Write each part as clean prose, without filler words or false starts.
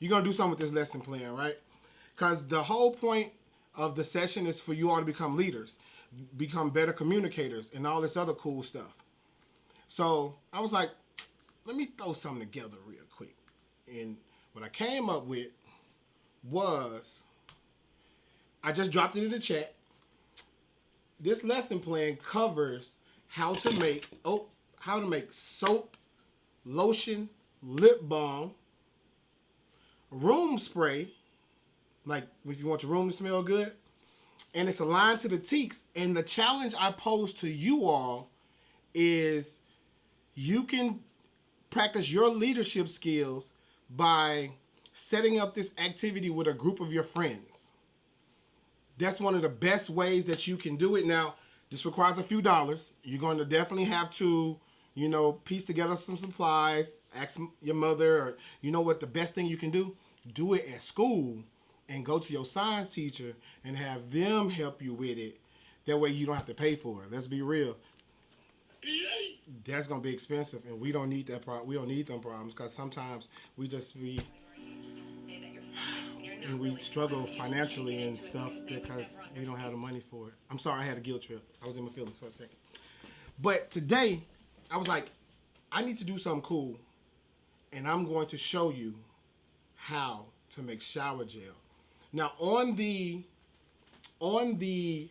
You're going to do something with this lesson plan, right? Because the whole point of the session is for you all to become leaders, become better communicators, and all this other cool stuff. So I was like, let me throw something together real quick. And what I came up with was, I just dropped it in the chat. This lesson plan covers how to make soap, lotion, lip balm, room spray, like if you want your room to smell good, and it's aligned to the teaks. And the challenge I pose to you all is you can practice your leadership skills by setting up this activity with a group of your friends. That's one of the best ways that you can do it. Now, this requires a few dollars. You're going to definitely have to, piece together some supplies, ask your mother, or what the best thing you can do? Do it at school and go to your science teacher and have them help you with it. That way you don't have to pay for it. Let's be real. That's gonna be expensive, and we don't need that we don't need them problems, because sometimes we struggle financially and stuff because we don't have the money for it. I'm sorry, I had a guilt trip. I was in my feelings for a second. But today, I was like, I need to do something cool, and I'm going to show you how to make shower gel. Now, on the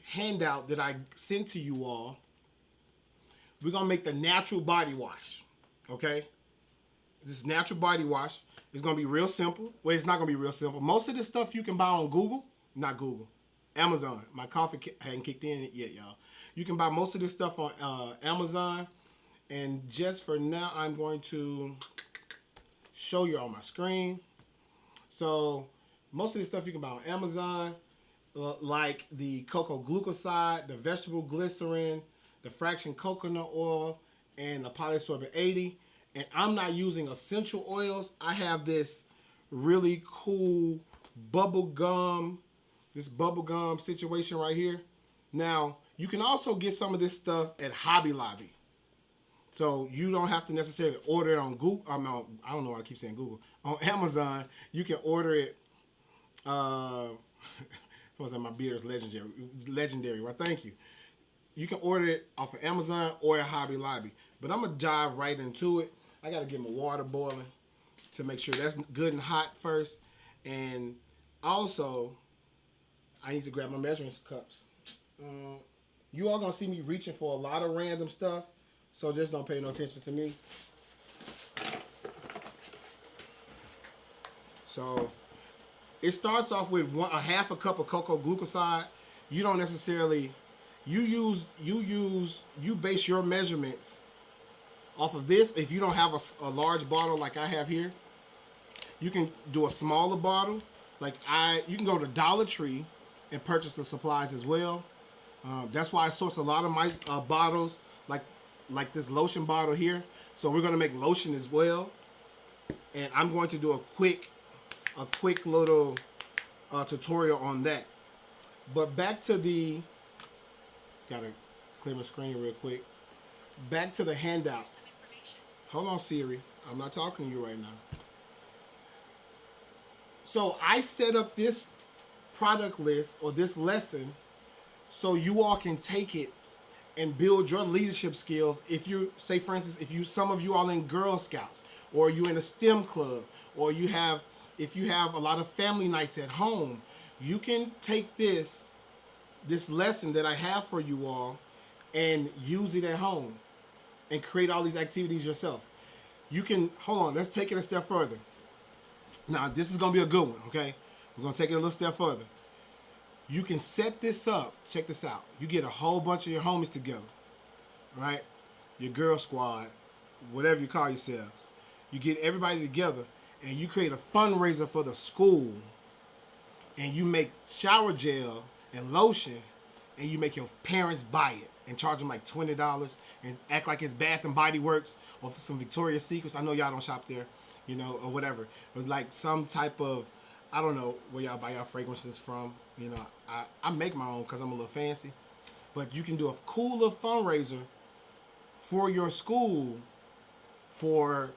handout that I sent to you all, we're going to make the natural body wash, okay? This natural body wash is going to be real simple. Well, it's not going to be real simple. Most of this stuff you can buy on Amazon. My coffee hadn't kicked in yet, y'all. You can buy most of this stuff on Amazon. And just for now, I'm going to show you on my screen. So most of this stuff you can buy on Amazon, like the cocoa glucoside, the vegetable glycerin, the fraction coconut oil, and the polysorbate 80. And I'm not using essential oils. I have this really cool bubblegum situation right here. Now, you can also get some of this stuff at Hobby Lobby. So you don't have to necessarily order it on Google. I don't know why I keep saying Google. On Amazon, you can order it. What's that? My beard is legendary. Well, thank you. You can order it off of Amazon or at Hobby Lobby. But I'm going to dive right into it. I got to get my water boiling to make sure that's good and hot first. And also, I need to grab my measuring cups. You all going to see me reaching for a lot of random stuff. So just don't pay no attention to me. So it starts off with a half a cup of cocoa glucoside. You don't necessarily, you base your measurements off of this. If you don't have a large bottle like I have here, you can do a smaller bottle. You can go to Dollar Tree and purchase the supplies as well. That's why I source a lot of my bottles, like this lotion bottle here. So we're going to make lotion as well. And I'm going to do a quick little tutorial on that. But back to gotta clear my screen real quick. Back to the handout. Hold on, Siri. I'm not talking to you right now. So I set up this product list or this lesson so you all can take it and build your leadership skills. If you say, for instance, some of you all in Girl Scouts, or you in a STEM club, or if you have a lot of family nights at home, you can take this lesson that I have for you all and use it at home and create all these activities yourself. You can, hold on, let's take it a step further. Now, this is going to be a good one, okay? We're going to take it a little step further. You can set this up. Check this out. You get a whole bunch of your homies together, right? Your girl squad, whatever you call yourselves. You get everybody together and you create a fundraiser for the school, and you make shower gel and lotion, and you make your parents buy it and charge them like $20 and act like it's Bath and Body Works or some Victoria's Secrets. I know y'all don't shop there, or whatever. Or like some type of, I don't know where y'all buy y'all fragrances from. I make my own because I'm a little fancy. But you can do a cool little fundraiser for your school for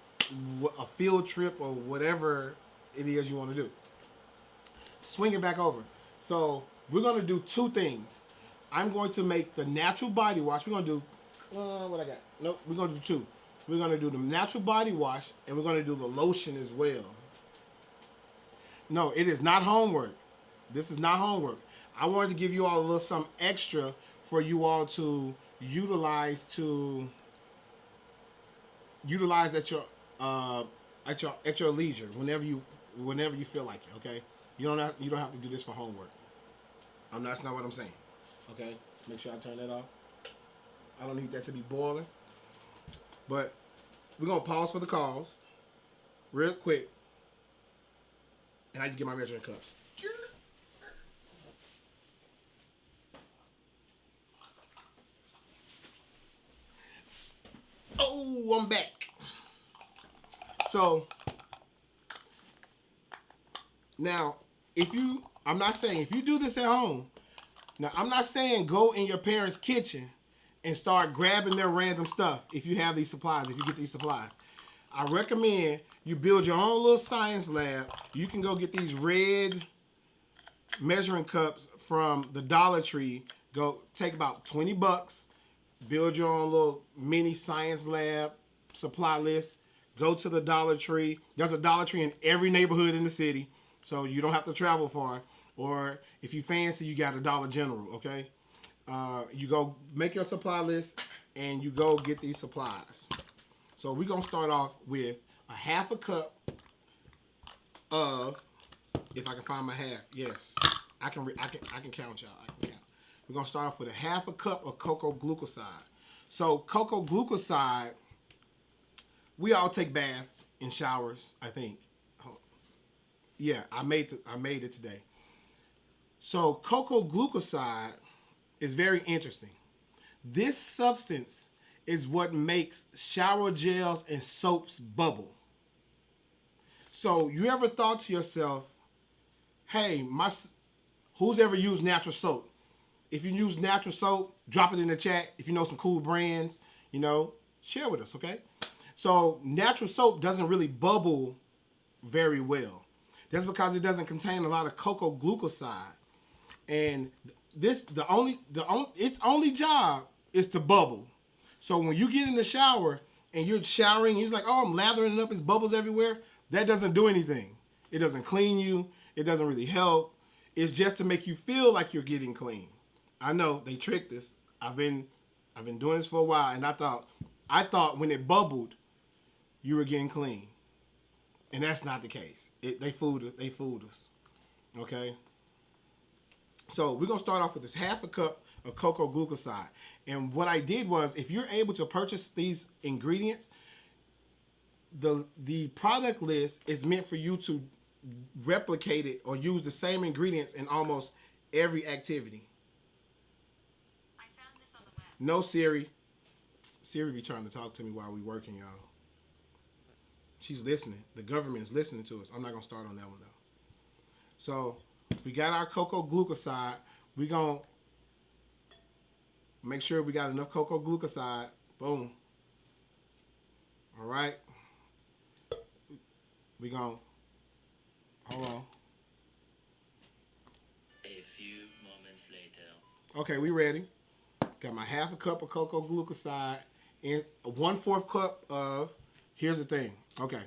a field trip or whatever it is you want to do. Swing it back over. So we're going to do two things. I'm going to make the natural body wash. We're going to do, what I got? Nope, we're going to do two. We're going to do the natural body wash, and we're going to do the lotion as well. No, it is not homework. This is not homework. I wanted to give you all a little something extra for you all to utilize at your leisure whenever you feel like it. Okay, you don't have to do this for homework. That's not what I'm saying. Okay, make sure I turn that off. I don't need that to be boiling. But we're gonna pause for the calls real quick, and I need to get my measuring cups. Oh, I'm back. So now, I'm not saying if you do this at home. Now, I'm not saying go in your parents' kitchen and start grabbing their random stuff if you have these supplies, if you get these supplies. I recommend you build your own little science lab. You can go get these red measuring cups from the Dollar Tree. Go take about $20. Build your own little mini science lab supply list. Go to the Dollar Tree. There's a Dollar Tree in every neighborhood in the city, so you don't have to travel far. Or if you fancy, you got a Dollar General, okay? You go make your supply list, and you go get these supplies. So we're going to start off with a half a cup of, if I can find my half, yes. I can count, y'all. I can count. We're going to start off with a half a cup of cocoa glucoside. So cocoa glucoside, we all take baths and showers, I think. Yeah, I made it today. So cocoa glucoside is very interesting. This substance is what makes shower gels and soaps bubble. So you ever thought to yourself, hey, who's ever used natural soap? If you use natural soap, drop it in the chat. If you know some cool brands, share with us, okay? So natural soap doesn't really bubble very well. That's because it doesn't contain a lot of cocoa glucoside. And its only job is to bubble. So when you get in the shower and you're showering, you're like, oh, I'm lathering it up, it's bubbles everywhere. That doesn't do anything. It doesn't clean you. It doesn't really help. It's just to make you feel like you're getting clean. I know they tricked us. I've been doing this for a while, and I thought when it bubbled, you were getting clean, and that's not the case. They fooled us. Okay. So we're gonna start off with this half a cup of cocoa glucoside, and what I did was, if you're able to purchase these ingredients, the product list is meant for you to replicate it or use the same ingredients in almost every activity. I found this on the web. No, Siri. Siri be trying to talk to me while we working, y'all. She's listening. The government is listening to us. I'm not going to start on that one, though. So we got our cocoa glucoside. We're going to make sure we got enough cocoa glucoside. Boom. All right. We're going to, hold on. A few moments later. Okay, we ready. Got my half a cup of cocoa glucoside and a 1/4 cup of, here's the thing. Okay.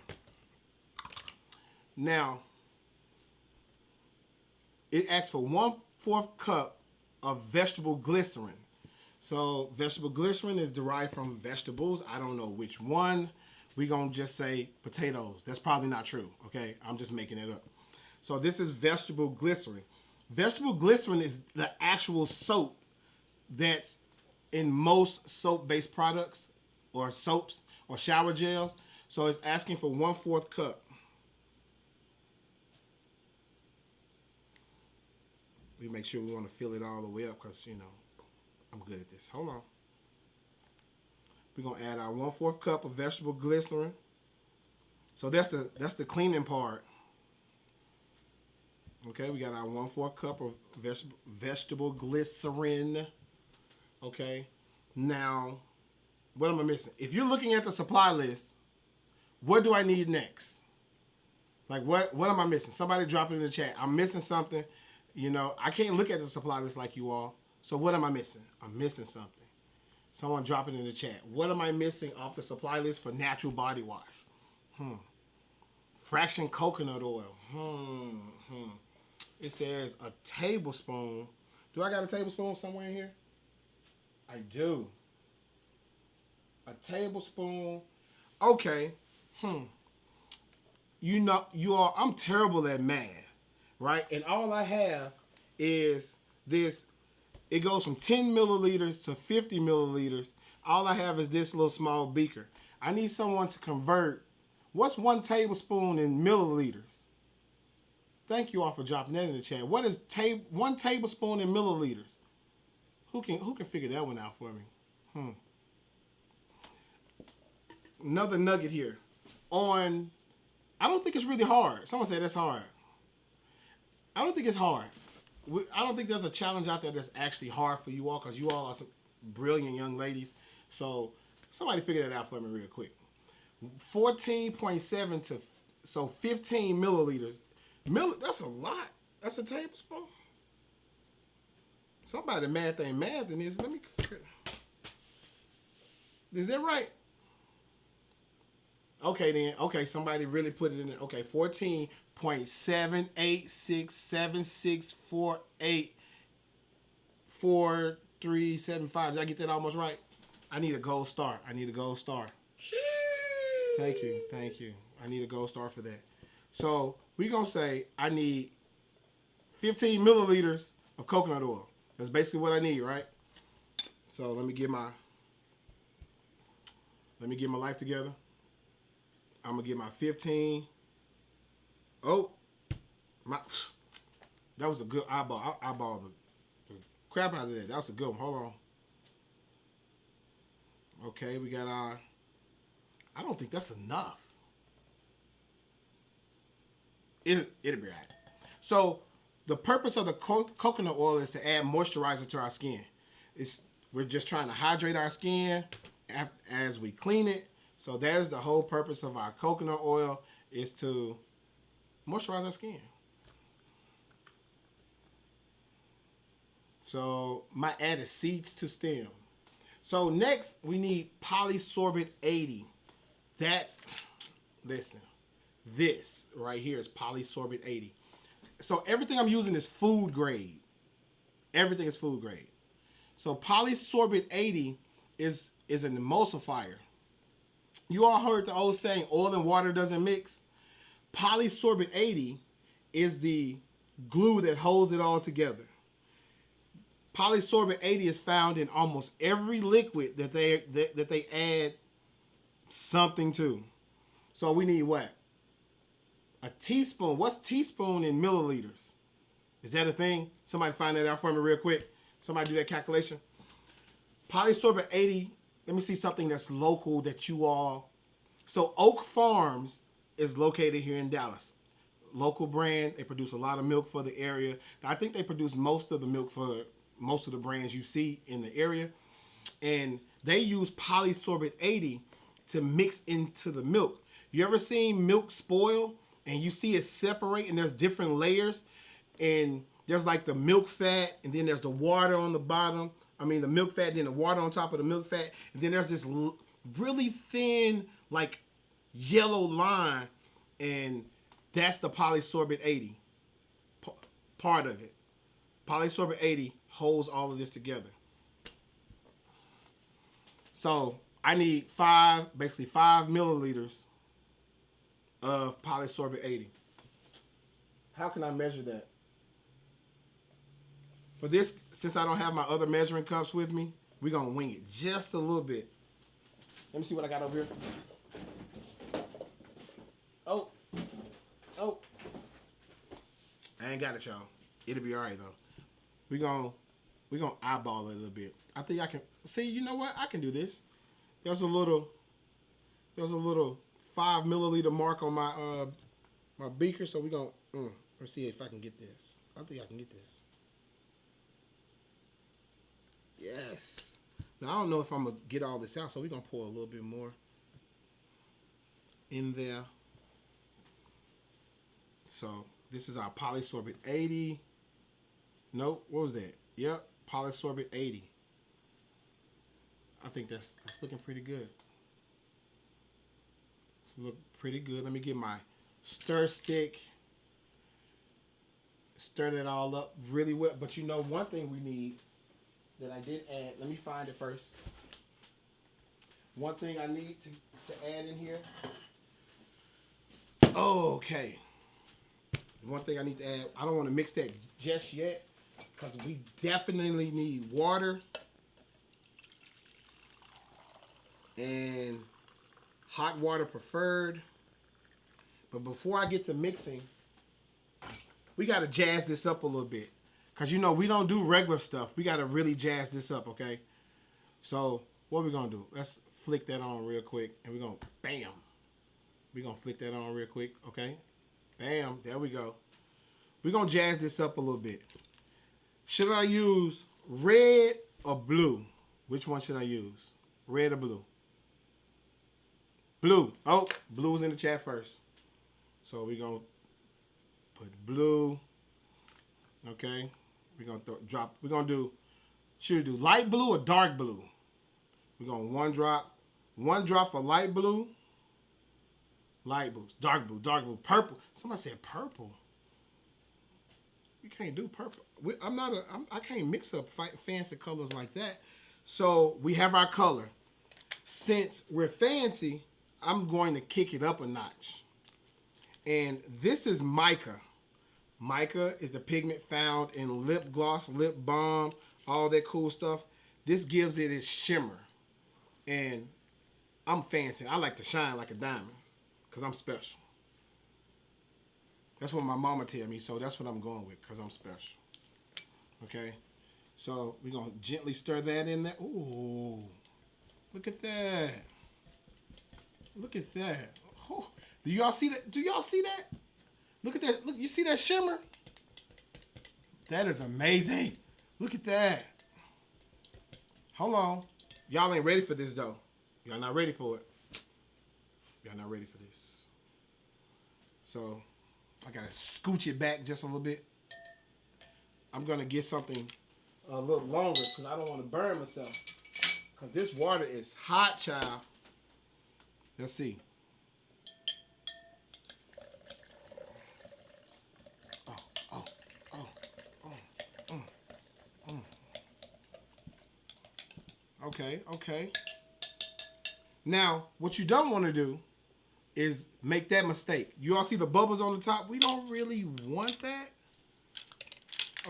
Now, it asks for 1/4 cup of vegetable glycerin. So vegetable glycerin is derived from vegetables. I don't know which one. We're going to just say potatoes. That's probably not true, okay? I'm just making it up. So this is vegetable glycerin. Vegetable glycerin is the actual soap that's in most soap-based products or soaps or shower gels. So it's asking for 1/4 cup. We make sure we want to fill it all the way up because, I'm good at this. Hold on. We're going to add our 1/4 cup of vegetable glycerin. So that's the cleaning part. Okay, we got our 1/4 cup of vegetable glycerin. Okay, now, what am I missing? If you're looking at the supply list, what do I need next? Like what am I missing? Somebody drop it in the chat. I'm missing something. You know, I can't look at the supply list like you all. So what am I missing? I'm missing something. Someone drop it in the chat. What am I missing off the supply list for natural body wash? Fraction coconut oil. It says a tablespoon. Do I got a tablespoon somewhere in here? I do. A tablespoon. Okay. You know, I'm terrible at math, right? And all I have is this. It goes from 10 milliliters to 50 milliliters. All I have is this little small beaker. I need someone to convert. What's 1 tablespoon in milliliters? Thank you all for dropping that in the chat. What is 1 tablespoon in milliliters? Who can figure that one out for me? Another nugget here. I don't think it's really hard. Someone said that's hard. I don't think it's hard. I don't think there's a challenge out there that's actually hard for you all, because you all are some brilliant young ladies. So somebody figure that out for me real quick. 14.7 to 15 milliliters. That's a lot. That's a tablespoon. Somebody math ain't math in this. Let me figure it. Is that right? Okay then. Okay, somebody really put it in there. Okay, 14.78676484375. Did I get that almost right? I need a gold star. Thank you. I need a gold star for that. So we're going to say I need 15 milliliters of coconut oil. That's basically what I need, right? So let me get my life together. I'm going to get my 15. Oh, that was a good eyeball. I eyeballed the crap out of that. That was a good one. Hold on. Okay, we got our... I don't think that's enough. It'll be right. So the purpose of the coconut oil is to add moisturizer to our skin. We're just trying to hydrate our skin as we clean it. So that is the whole purpose of our coconut oil, is to moisturize our skin. So my added seeds to stem. So next we need polysorbate 80. Listen, this right here is polysorbate 80. So everything I'm using is food grade. Everything is food grade. So polysorbate 80 is an emulsifier. You all heard the old saying, oil and water doesn't mix. Polysorbate 80 is the glue that holds it all together. Polysorbate 80 is found in almost every liquid that they add something to. So we need what? A teaspoon. What's teaspoon in milliliters? Is that a thing? Somebody find that out for me real quick. Somebody do that calculation. Polysorbate 80. Let me see something that's local that you all... So Oak Farms is located here in Dallas. Local brand. They produce a lot of milk for the area. I think they produce most of the milk for most of the brands you see in the area. And they use polysorbate 80 to mix into the milk. You ever seen milk spoil and you see it separate and there's different layers? And there's like the milk fat, and then there's the water on the bottom. I mean, the milk fat, then the water on top of the milk fat. And then there's this really thin, like, yellow line. And that's the polysorbate 80 part of it. Polysorbate 80 holds all of this together. So I need 5 milliliters of polysorbate 80. How can I measure that? For this, since I don't have my other measuring cups with me, we're going to wing it just a little bit. Let me see what I got over here. Oh. I ain't got it, y'all. It'll be all right, though. We're gonna eyeball it a little bit. I think I can... See, you know what? I can do this. There's a little 5 milliliter mark on my my beaker, so we're going to... Let's see if I can get this. I think I can get this. Yes. Now, I don't know if I'm going to get all this out, so we're going to pour a little bit more in there. So this is our polysorbate 80. Nope, what was that? Yep, polysorbate 80. I think that's looking pretty good. Look pretty good. Let me get my stir stick. Stir that all up really well. But you know one thing we need that I did add. Let me find it first. One thing I need to add in here. Okay. One thing I need to add. I don't want to mix that just yet because we definitely need water and hot water preferred. But before I get to mixing, we got to jazz this up a little bit. Because, you know, we don't do regular stuff. We got to really jazz this up, okay? So, what we going to do? Let's flick that on real quick. And we're going to, bam. We're going to flick that on real quick, okay? Bam. There we go. We're going to jazz this up a little bit. Should I use red or blue? Which one should I use? Red or blue? Blue. Oh, blue is in the chat first. So we're going to put blue. Okay. We're going to drop. We're going to do, should we do light blue or dark blue? We're going one drop. One drop for light blue. Light blue. Dark blue. Dark blue. Purple. Somebody said purple. You can't do purple. I can't mix up fancy colors like that. So we have our color. Since we're fancy, I'm going to kick it up a notch. And this is mica. Mica is the pigment found in lip gloss, lip balm, all that cool stuff. This gives it its shimmer. And I'm fancy. I like to shine like a diamond because I'm special. That's what my mama tell me, so that's what I'm going with because I'm special. Okay? So we're going to gently stir that in there. Ooh. Look at that. Look at that. Oh. Do y'all see that? Do y'all see that? Look at that. Look, you see that shimmer? That is amazing. Look at that. Hold on. Y'all ain't ready for this, though. Y'all not ready for it. Y'all not ready for this. So, I got to scooch it back just a little bit. I'm going to get something a little longer because I don't want to burn myself. Because this water is hot, child. Let's see. Okay, okay. Now, what you don't want to do is make that mistake. You all see the bubbles on the top? We don't really want that.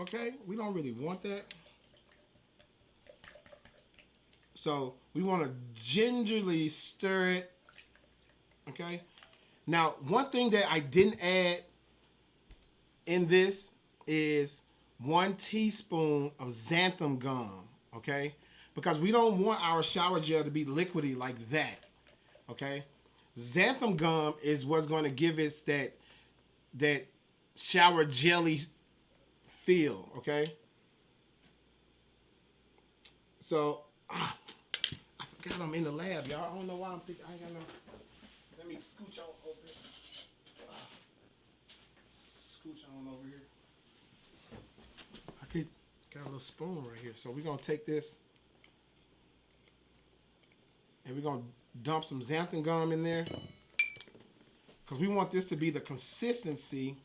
Okay? We don't really want that. So, we want to gingerly stir it. Okay? Now, one thing that I didn't add in this is 1 teaspoon of xanthan gum. Okay? Because we don't want our shower gel to be liquidy like that, okay? Xanthan gum is what's going to give us that shower jelly feel, okay? So, I forgot I'm in the lab, y'all. I don't know why I'm thinking. I ain't got no. Let me scooch on over here. Scooch on over here. I got a little spoon right here. So we're gonna take this. And we're going to dump some xanthan gum in there. Because we want this to be the consistency.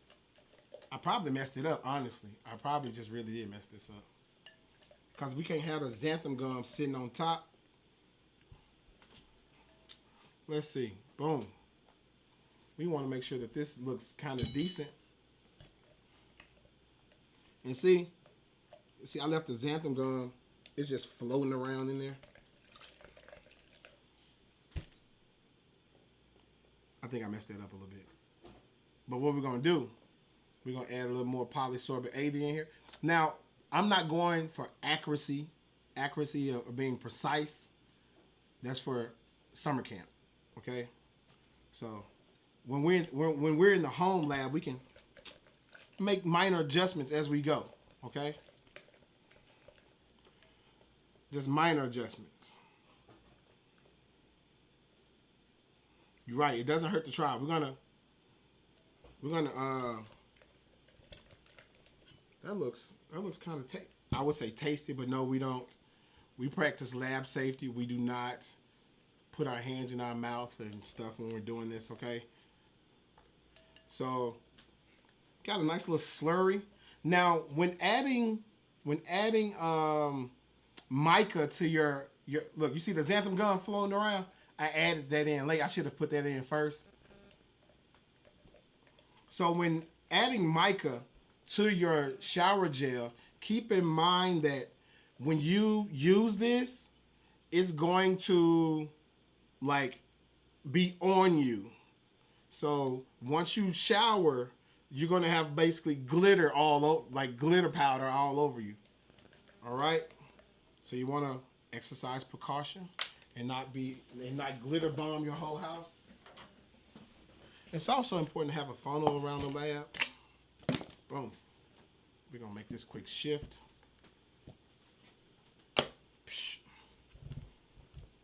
I probably messed it up, honestly. I probably just really did mess this up. Because we can't have the xanthan gum sitting on top. Let's see. Boom. We want to make sure that this looks kind of decent. And see, I left the xanthan gum. It's just floating around in there. I think I messed that up a little bit. But what we're going to do, we're going to add a little more polysorbate 80 in here. Now, I'm not going for accuracy of being precise. That's for summer camp, okay? So when we're in the home lab, we can make minor adjustments as we go, okay? Just minor adjustments. You're right. It doesn't hurt to try. We're gonna That looks kind of I would say tasty, but no, we don't. We practice lab safety. We do not put our hands in our mouth and stuff when we're doing this, okay? So, got a nice little slurry. Now, when adding mica to your look, you see the xanthan gum floating around? I added that in late. I should have put that in first. So when adding mica to your shower gel, keep in mind that when you use this, it's going to like be on you. So once you shower, you're gonna have basically glitter all over, like glitter powder all over you. All right. So you want to exercise precaution and not glitter bomb your whole house. It's also important to have a funnel around the lab. Boom. We're gonna make this quick shift.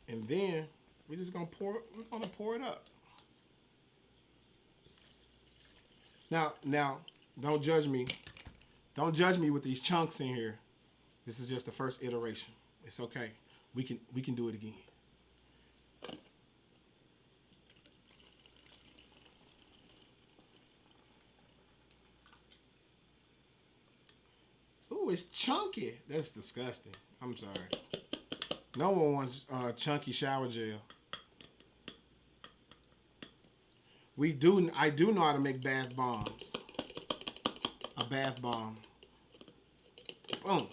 And then we're just gonna pour it up. Now, don't judge me. Don't judge me with these chunks in here. This is just the first iteration. It's okay. We can do it again. Ooh, it's chunky. That's disgusting. I'm sorry. No one wants chunky shower gel. I do know how to make bath bombs. A bath bomb. Boom.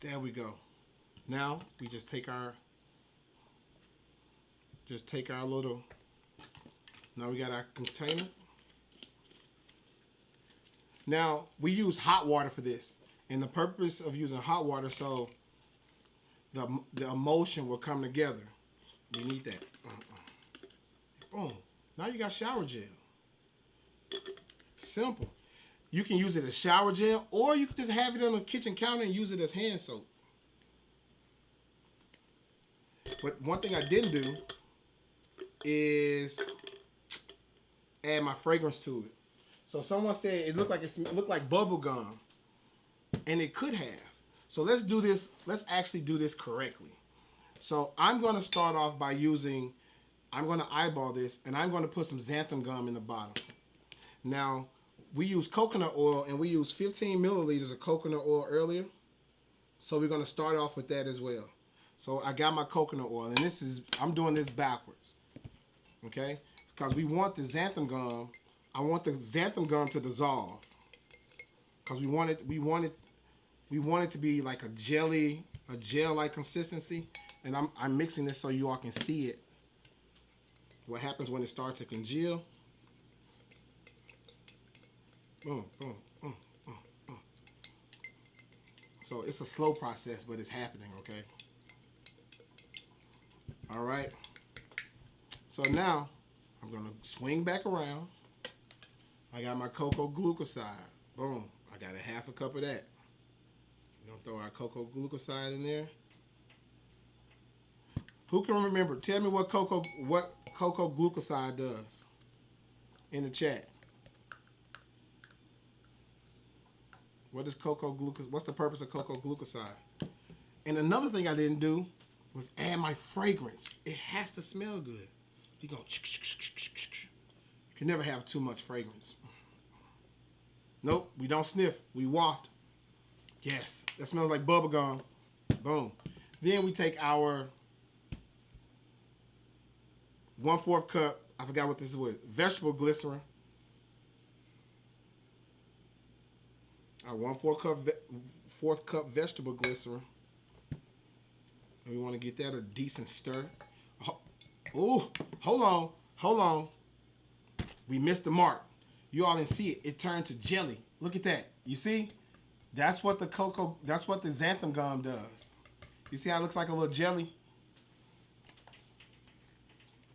There we go. Now we just take our little. Now we got our container. Now we use hot water for this, and the purpose of using hot water so the emulsion will come together. You need that. Boom. Now you got shower gel. Simple. You can use it as shower gel, or you can just have it on the kitchen counter and use it as hand soap. But one thing I didn't do is add my fragrance to it. So someone said it looked like bubble gum, and it could have. So let's do this. Let's actually do this correctly. So I'm going to start off by I'm going to eyeball this, and I'm going to put some xanthan gum in the bottom. Now, we use coconut oil, and we use 15 milliliters of coconut oil earlier. So we're going to start off with that as well. So I got my coconut oil, and I'm doing this backwards. Okay? Because we want the xanthan gum. I want the xanthan gum to dissolve. Because we want it to be like a gel-like consistency. And I'm mixing this so you all can see it. What happens when it starts to congeal. Boom, boom, boom, boom, boom. So it's a slow process, but it's happening, okay? All right. So now I'm going to swing back around. I got my cocoa glucoside. Boom. I got a half a cup of that. We're going to throw our cocoa glucoside in there. Who can remember? Tell me what cocoa glucoside does in the chat. What's the purpose of cocoa glucoside? And another thing I didn't do was add my fragrance. It has to smell good. You go. You can never have too much fragrance. Nope, we don't sniff. We waft. Yes, that smells like bubble gum. Boom. Then we take our 1/4 cup. I forgot what this is with. Vegetable glycerin. Our 1/4 cup vegetable glycerin. And we want to get that a decent stir. Oh, hold on. We missed the mark. You all didn't see it. It turned to jelly. Look at that. You see? That's what the xanthan gum does. You see how it looks like a little jelly?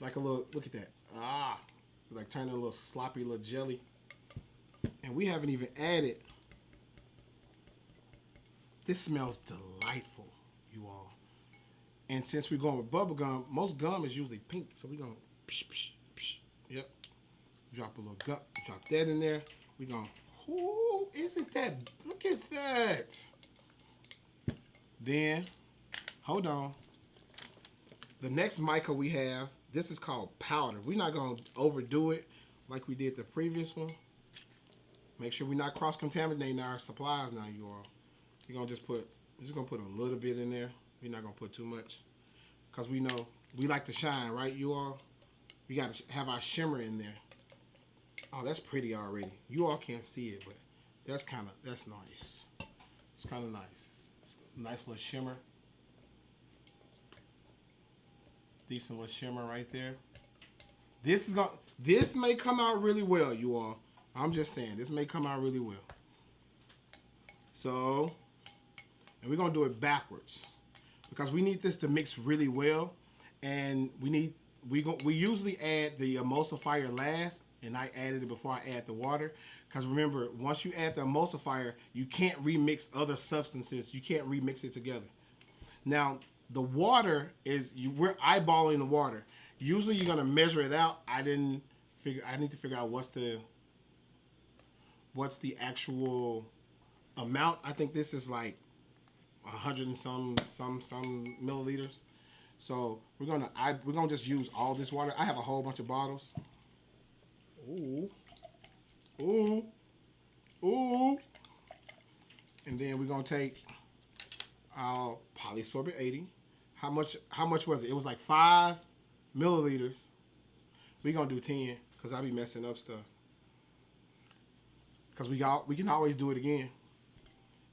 Like a little, look at that. It's like turning a little sloppy little jelly. And we haven't even added. This smells delightful, you all. And since we're going with bubble gum, most gum is usually pink. So we're going to, yep. Drop a little gum, drop that in there. We're going, Ooh, isn't that? Look at that. Then, hold on. The next mica we have, this is called powder. We're not going to overdo it like we did the previous one. Make sure we're not cross-contaminating our supplies now, you all. We're going to just put, a little bit in there. We're not going to put too much. Because we know, we like to shine, right, you all? We got to have our shimmer in there. Oh, that's pretty already. You all can't see it, but that's nice. It's kind of nice. It's a nice little shimmer. Decent little shimmer right there. This may come out really well, you all. I'm just saying, this may come out really well. So, and we're gonna do it backwards because we need this to mix really well, and we usually add the emulsifier last, and I added it before I add the water. Because remember, once you add the emulsifier, you can't remix other substances. You can't remix it together. Now, the water we're eyeballing the water. Usually you're gonna measure it out. I need to figure out what's the actual amount. I think this is like 100 and some milliliters. So we're gonna just use all this water. I have a whole bunch of bottles. Ooh. Ooh. Ooh. And then we're gonna take our polysorbate 80. How much was it? It was like 5 milliliters. We're gonna do 10 because I'll be messing up stuff. Because we can always do it again.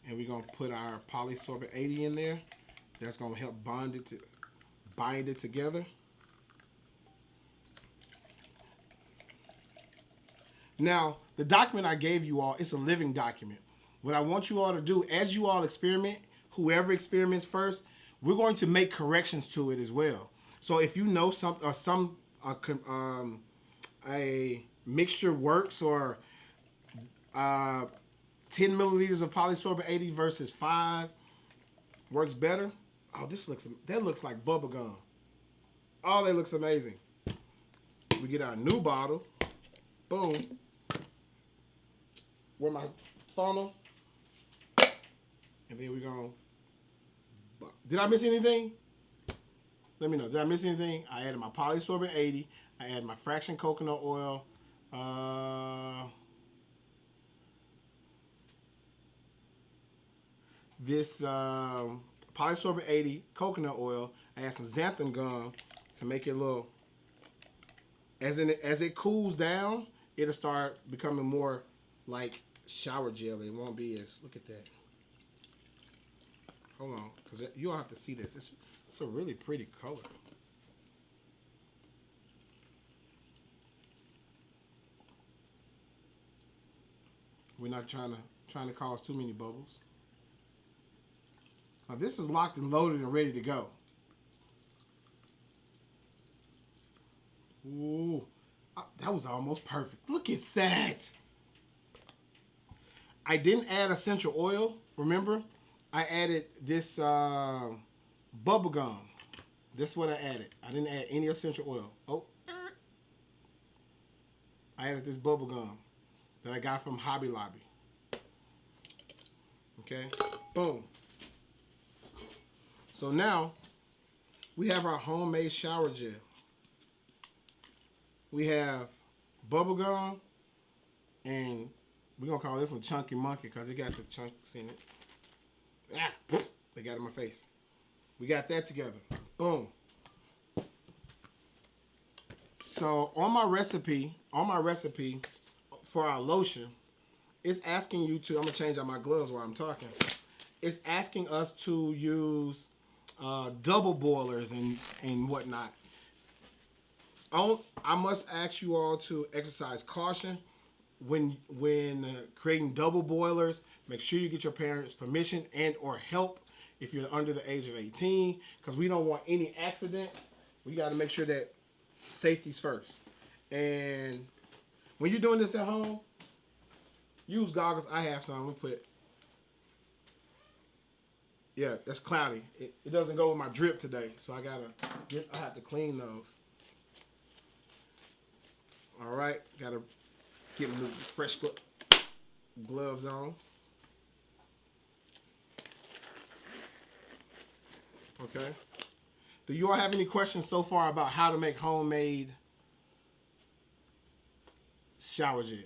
And we're gonna put our polysorbate 80 in there. That's gonna help bind it together. Now, the document I gave you all, it's a living document. What I want you all to do, as you all experiment, whoever experiments first, we're going to make corrections to it as well. So if you know a mixture works, or 10 milliliters of polysorbate 80 versus 5 works better. Oh, that looks like bubble gum. Oh, that looks amazing. We get our new bottle. Boom. Where my funnel. And then we're going. Did I miss anything? Let me know. Did I miss anything? I added my polysorbate 80. I added my fraction coconut oil. This polysorbate 80 coconut oil. I add some xanthan gum to make it a little. As it cools down, it'll start becoming more like shower jelly. It won't be as. Look at that. Hold on, because you all have to see this. It's a really pretty color. We're not trying to cause too many bubbles. Now this is locked and loaded and ready to go. Ooh, that was almost perfect. Look at that. I didn't add essential oil, remember? I added this bubble gum. This is what I added. I didn't add any essential oil. Oh. I added this bubble gum that I got from Hobby Lobby. Okay, boom. So now we have our homemade shower gel. We have bubble gum, and we're gonna call this one Chunky Monkey because it got the chunks in it. Ah, they got it in my face. We got that together. Boom. So on my recipe for our lotion, it's asking you to. I'm gonna change out my gloves while I'm talking. It's asking us to use double boilers and whatnot. I must ask you all to exercise caution when creating double boilers. Make sure you get your parents' permission and or help if you're under the age of 18, because we don't want any accidents. We got to make sure that safety's first. And when you're doing this at home, use goggles. I have some. We put. Yeah, that's cloudy. It doesn't go with my drip today, so I have to clean those. All right, gotta get a new fresh look. gloves on. Okay. Do you all have any questions so far about how to make homemade shower gel?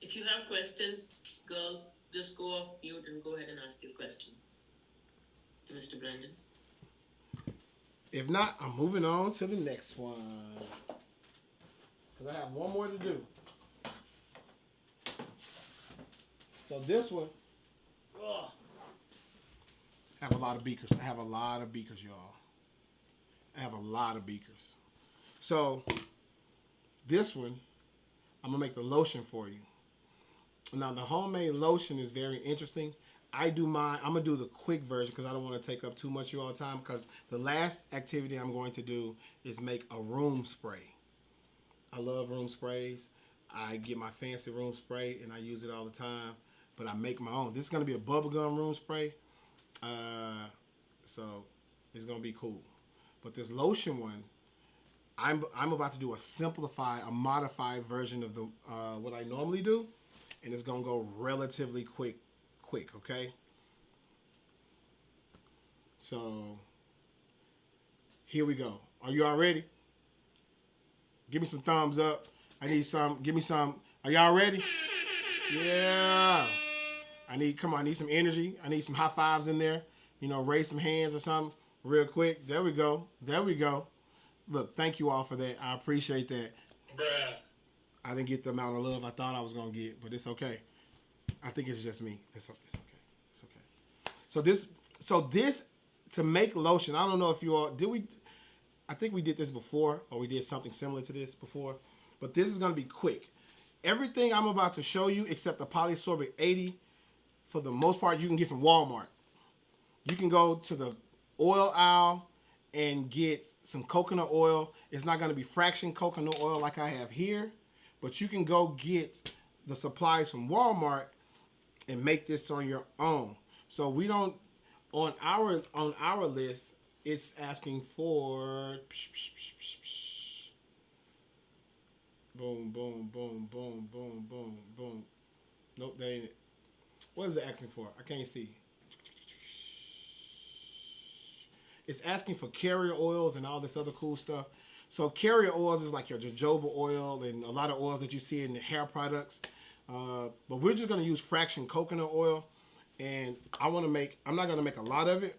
If you have questions, girls, just go off mute and go ahead and ask your question to Mr. Brandon. If not, I'm moving on to the next one. Because I have one more to do. So this one, ugh, I have a lot of beakers. I have a lot of beakers, y'all. I have a lot of beakers. So this one, I'm going to make the lotion for you. Now, the homemade lotion is very interesting. I'm going to do the quick version because I don't want to take up too much of your time, because the last activity I'm going to do is make a room spray. I love room sprays. I get my fancy room spray and I use it all the time, but I make my own. This is going to be a bubblegum room spray, so it's going to be cool. But this lotion one, I'm about to do a modified version of the what I normally do, and it's going to go relatively quick, okay? So here we go. Are you all ready? Give me some thumbs up. I need some. Give me some. Are y'all ready? Yeah. I need some energy. I need some high fives in there. You know, raise some hands or something real quick. There we go. Look, thank you all for that. I appreciate that. Bruh. I didn't get the amount of love I thought I was going to get, but it's okay. I think it's just me. It's okay. It's okay. So this to make lotion, I don't know if you all, I think we did this before, or we did something similar to this before, but this is going to be quick. Everything I'm about to show you except the polysorbic 80, for the most part, you can get from Walmart. You can go to the oil aisle and get some coconut oil. It's not going to be fraction coconut oil like I have here, but you can go get the supplies from Walmart and make this on your own. So we don't, on our list, it's asking for boom, boom, boom, boom, boom, boom, boom. Nope, that ain't it. What is it asking for? I can't see. It's asking for carrier oils and all this other cool stuff. So carrier oils is like your jojoba oil and a lot of oils that you see in the hair products. But we're just going to use fraction coconut oil. And I'm not going to make a lot of it.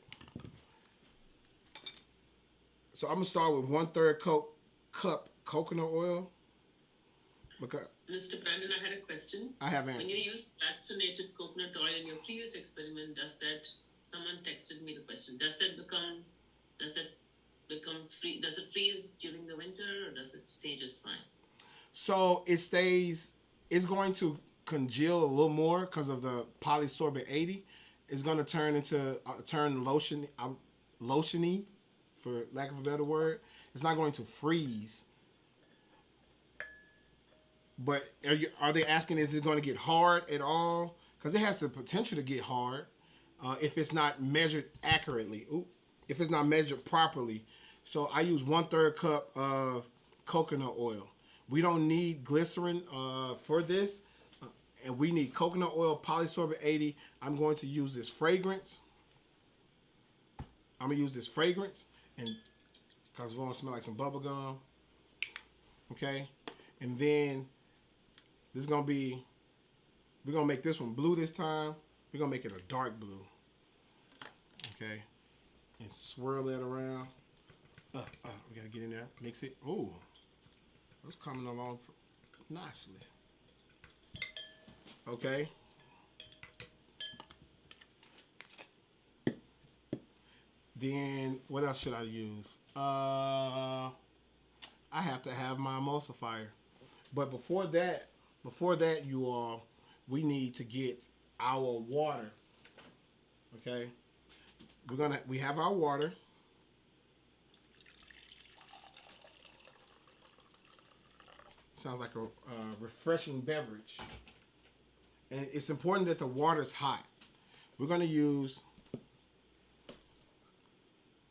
So I'm going to start with 1/3 cup coconut oil. Because Mr. Brandon, I had a question. I have answers. When you use fractionated coconut oil in your previous experiment, someone texted me the question, does it freeze during the winter, or does it stay just fine? So it's going to congeal a little more because of the polysorbate 80. It's going to turn lotiony, for lack of a better word. It's not going to freeze. But are they asking, is it going to get hard at all? Because it has the potential to get hard if it's not measured accurately. If it's not measured properly. So I use 1/3 cup of coconut oil. We don't need glycerin for this. And we need coconut oil, polysorbate 80. I'm going to use this fragrance. And because we want to smell like some bubble gum. Okay. And then we're going to make this one blue this time. We're going to make it a dark blue. Okay. And swirl it around. We got to get in there. Mix it. Ooh. That's coming along nicely. Okay. Then what else should I use? I have to have my emulsifier. But before that, you all, we need to get our water. Okay? We have our water. Sounds like a refreshing beverage. And it's important that the water's hot. We're going to use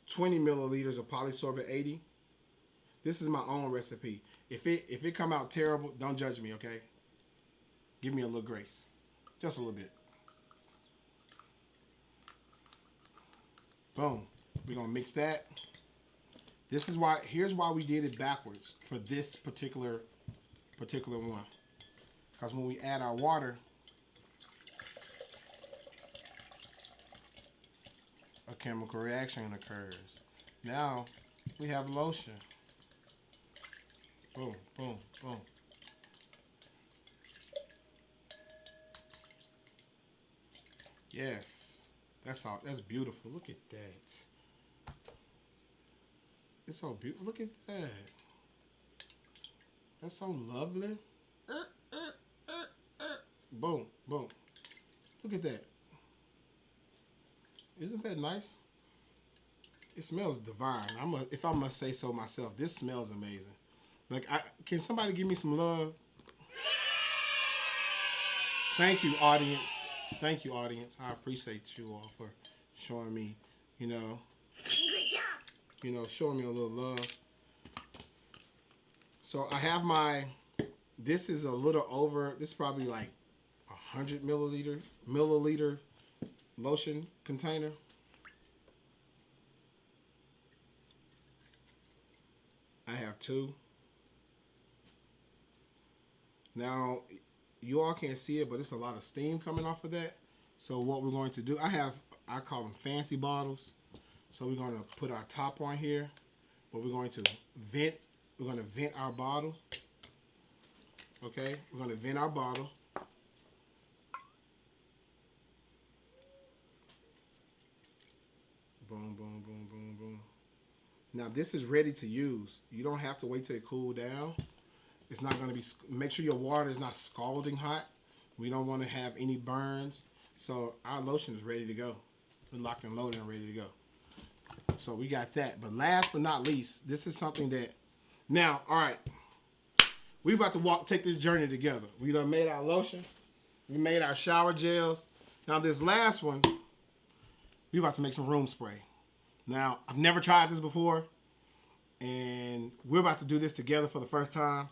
20 milliliters of polysorbate 80. This is my own recipe. If it come out terrible, don't judge me, okay? Give me a little grace. Just a little bit. Boom. We're going to mix that. This is why, here's why we did it backwards for this particular one. Because when we add our water, a chemical reaction occurs. Now we have lotion. Boom, boom, boom. Yes, that's all. That's beautiful. Look at that. It's so beautiful. Look at that. That's so lovely. Boom, boom. Look at that. Isn't that nice? It smells divine. If I must say so myself, this smells amazing. Like, can somebody give me some love? Thank you, audience. Thank you, audience. I appreciate you all for showing me, you know, showing me a little love. So I have this is a little over, this is probably like 100 milliliter lotion container. I have 2. Now, you all can't see it, but it's a lot of steam coming off of that. So what we're going to do, I call them fancy bottles. So we're going to put our top on here, but we're going to vent our bottle. Okay, we're going to vent our bottle. Boom, boom, boom, boom, boom. Now this is ready to use. You don't have to wait till it cool down. It's not going to be, make sure your water is not scalding hot. We don't want to have any burns. So our lotion is ready to go. We're locked and loaded and ready to go. So we got that. But last but not least, this is something that, now, all right, we about to take this journey together. We done made our lotion. We made our shower gels. Now this last one, we about to make some room spray. Now, I've never tried this before, and we're about to do this together for the first time.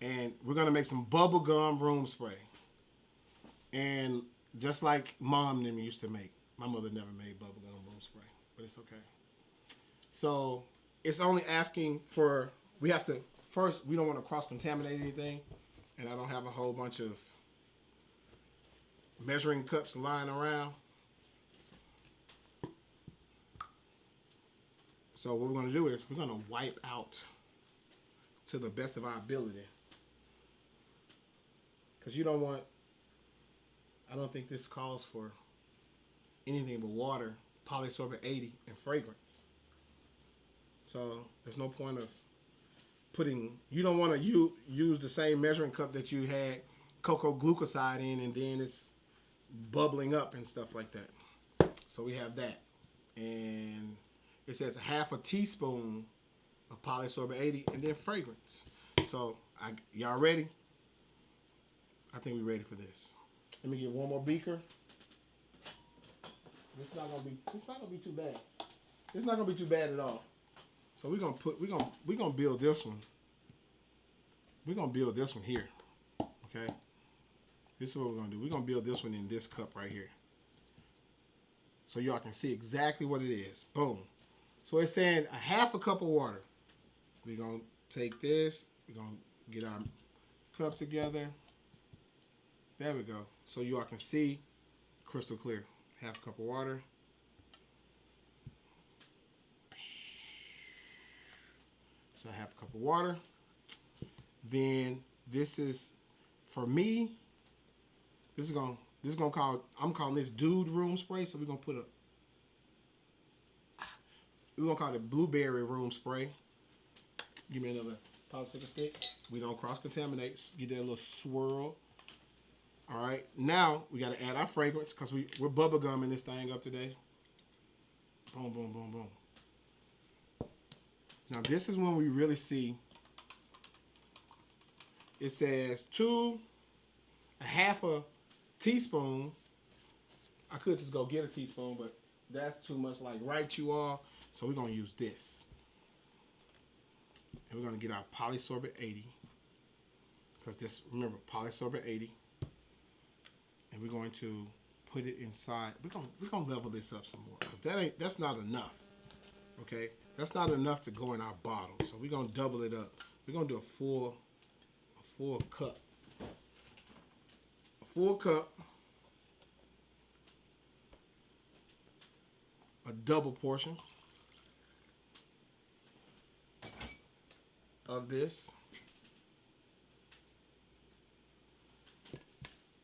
And we're going to make some bubblegum room spray. And just like Mom and them used to make. My mother never made bubblegum room spray, but it's okay. So it's only asking for, we have to, first, we don't want to cross-contaminate anything. And I don't have a whole bunch of measuring cups lying around. So what we're going to do is we're going to wipe out to the best of our ability. Because you don't want, I don't think this calls for anything but water, polysorbate 80, and fragrance. So there's no point of putting, you don't want to use the same measuring cup that you had cocoa glucoside in, and then it's bubbling up and stuff like that. So we have that. And it says 1/2 teaspoon of polysorbate 80 and then fragrance. So y'all ready? I think we're ready for this. Let me get one more beaker. It's not gonna be too bad. It's not gonna be too bad at all. So we're gonna build this one. We're gonna build this one here. Okay? This is what we're gonna do. We're gonna build this one in this cup right here. So y'all can see exactly what it is. Boom. So it's saying 1/2 cup of water. We're gonna take this, we're gonna get our cup together. There we go. So you all can see crystal clear. 1/2 cup of water. So 1/2 cup of water. Then this is, for me, I'm calling this dude room spray. So we're gonna call it blueberry room spray. Give me another popsicle stick. We don't cross contaminate. Get that little swirl. All right, now we got to add our fragrance because we're bubblegumming this thing up today. Boom, boom, boom, boom. Now this is when we really see. It says 1/2 teaspoon. I could just go get a teaspoon, but that's too much like right, you all. So we're gonna use this, and we're gonna get our polysorbate 80. because this, remember, polysorbate 80. And we're going to put it inside. We're gonna level this up some more because that's not enough. Okay, that's not enough to go in our bottle. So we're gonna double it up. We're gonna do a full cup. A full cup. A double portion of this.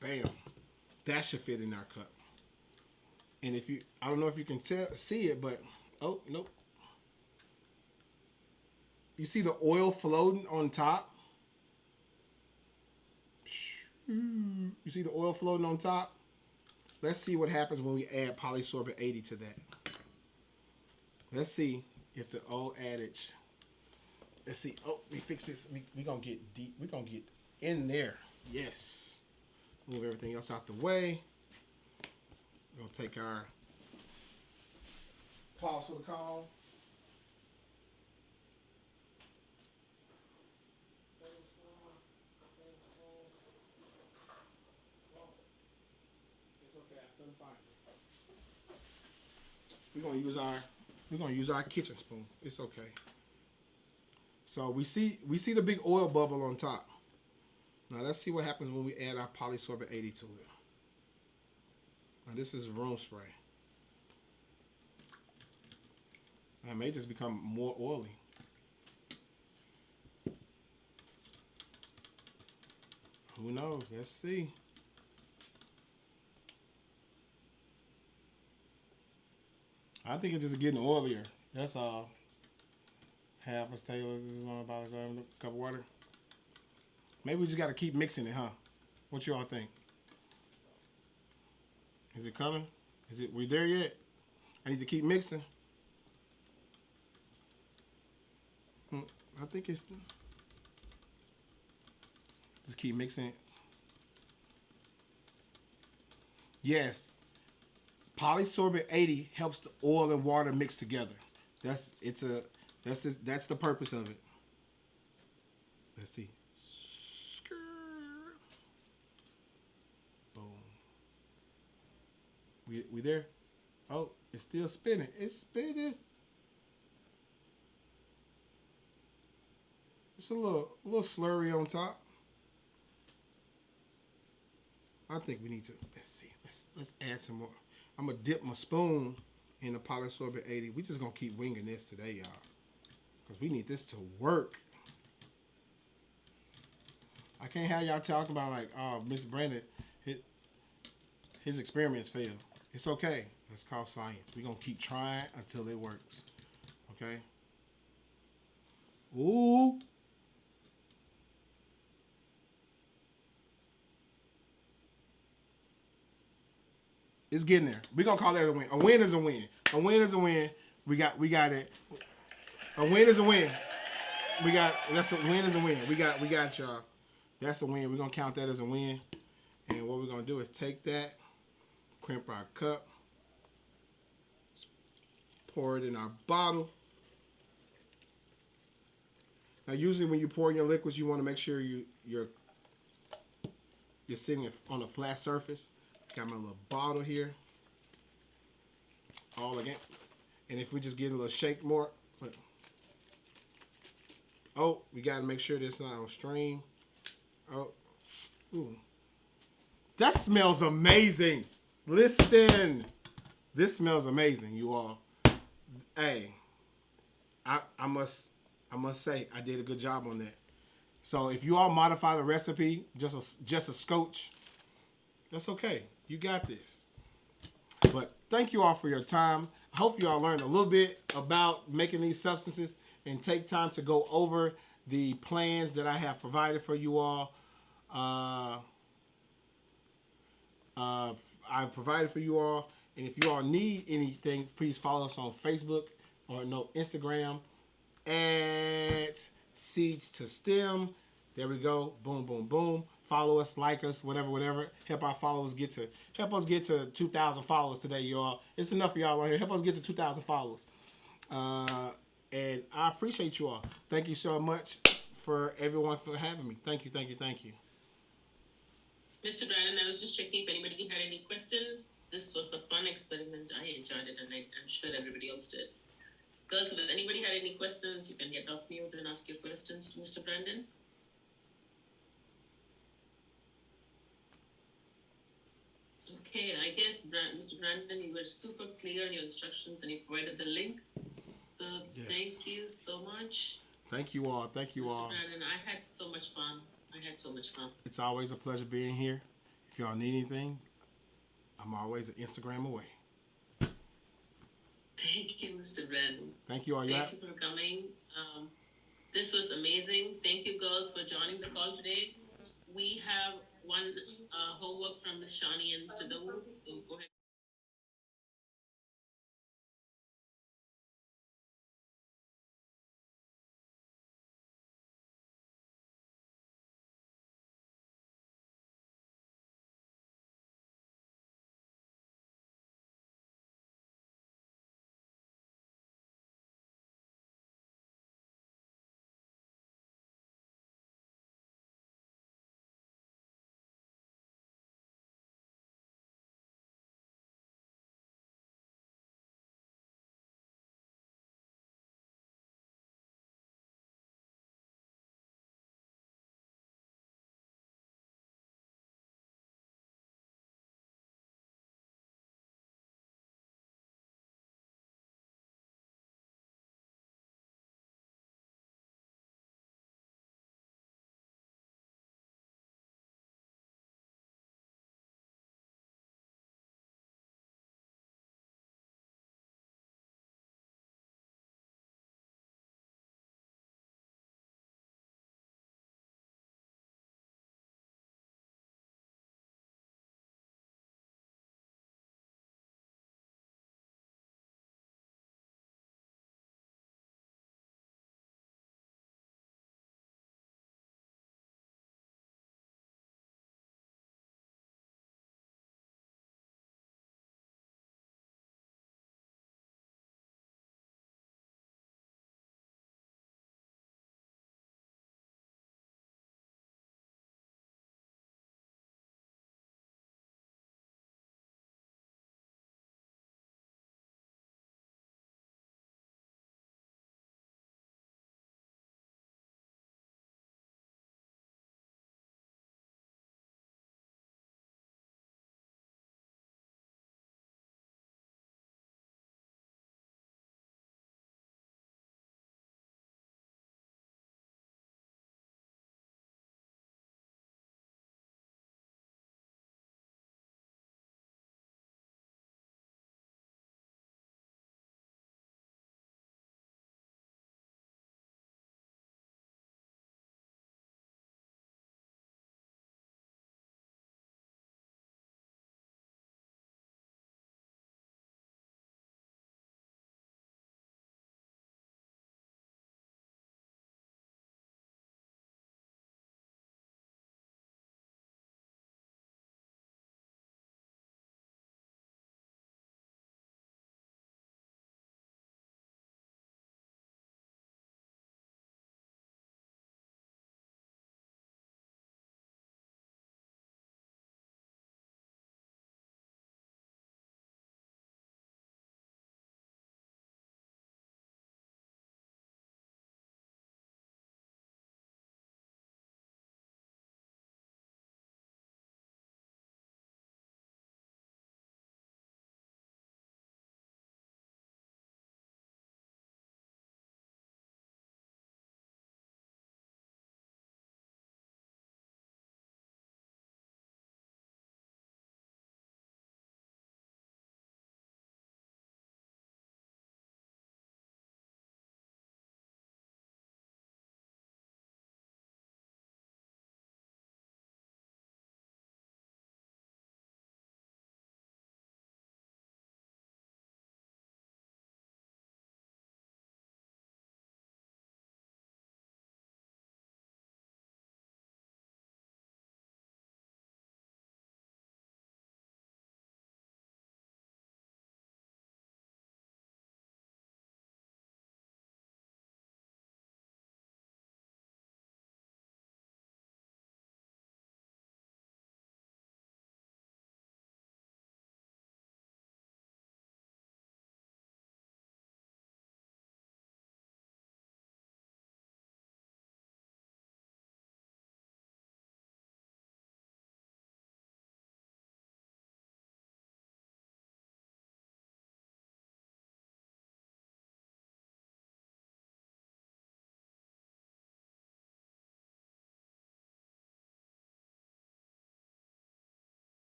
Bam. That should fit in our cup. And if you, I don't know if you can see it, but, oh, nope. You see the oil floating on top? You see the oil floating on top? Let's see what happens when we add polysorbate 80 to that. Let's see if the old adage, let's see, oh, we fix this. We're going to get deep. We're going to get in there. Yes. Move everything else out the way. We're going to take our pause for the call. It's okay, I couldn't find it. We're gonna use our kitchen spoon. It's okay. So we see the big oil bubble on top. Now let's see what happens when we add our polysorbate 80 to it. Now this is room spray. It may just become more oily. Who knows? Let's see. I think it's just getting oilier. That's all. Half a tablespoon, about a cup of water. Maybe we just got to keep mixing it, huh? What you all think? Is it coming? We there yet? I need to keep mixing. I think it's... Just keep mixing it. Yes. Polysorbate 80 helps the oil and water mix together. That's the purpose of it. Let's see. Boom. We there? Oh, it's still spinning. It's spinning. It's a little slurry on top. I think we need to, let's see. Let's add some more. I'm gonna dip my spoon in the polysorbate 80. We just gonna keep winging this today, y'all, because we need this to work. I can't have y'all talking about like, oh, Miss Brandon, his experiments failed. It's okay. It's called science. We're gonna keep trying until it works. Okay. Ooh. It's getting there. We're gonna call that a win. A win is a win. A win is a win. We got it. A win is a win. That's a win is a win. We got y'all. That's a win. We're gonna count that as a win. And what we're gonna do is take that, crimp our cup, pour it in our bottle. Now usually when you pour your liquids, you want to make sure you're sitting on a flat surface. Got my little bottle here. All again. And if we just get a little shake more. Look. Oh, we got to make sure this not on stream. Oh. Ooh. That smells amazing. Listen. This smells amazing, you all. Hey. I must say I did a good job on that. So if you all modify the recipe, just a scotch, that's okay. You got this. But thank you all for your time. I hope you all learned a little bit about making these substances and take time to go over the plans that I have provided for you all. I've provided for you all. And if you all need anything, please follow us on Facebook or Instagram at Seeds to Stem. There we go. Boom, boom, boom. Follow us, like us, whatever. Help our followers get to 2,000 followers today, y'all. It's enough for y'all on here. Help us get to 2,000 followers. And I appreciate you all. Thank you so much for everyone for having me. Thank you, thank you, thank you. Mr. Brandon, I was just checking if anybody had any questions. This was a fun experiment. I enjoyed it, and I'm sure everybody else did. Girls, if anybody had any questions, you can get off mute and ask your questions to Mr. Brandon. Okay, I guess, Mr. Brandon, you were super clear in your instructions and you provided the link. So Yes. Thank you so much. Thank you all. Thank you Mr. all. Brandon, I had so much fun. It's always a pleasure being here. If y'all need anything, I'm always an Instagram away. Thank you, Mr. Brandon. Thank you all. Thank you for coming. This was amazing. Thank you, girls, for joining the call today. We have one homework from Ms. Shani and Mr. Dawood. So go ahead.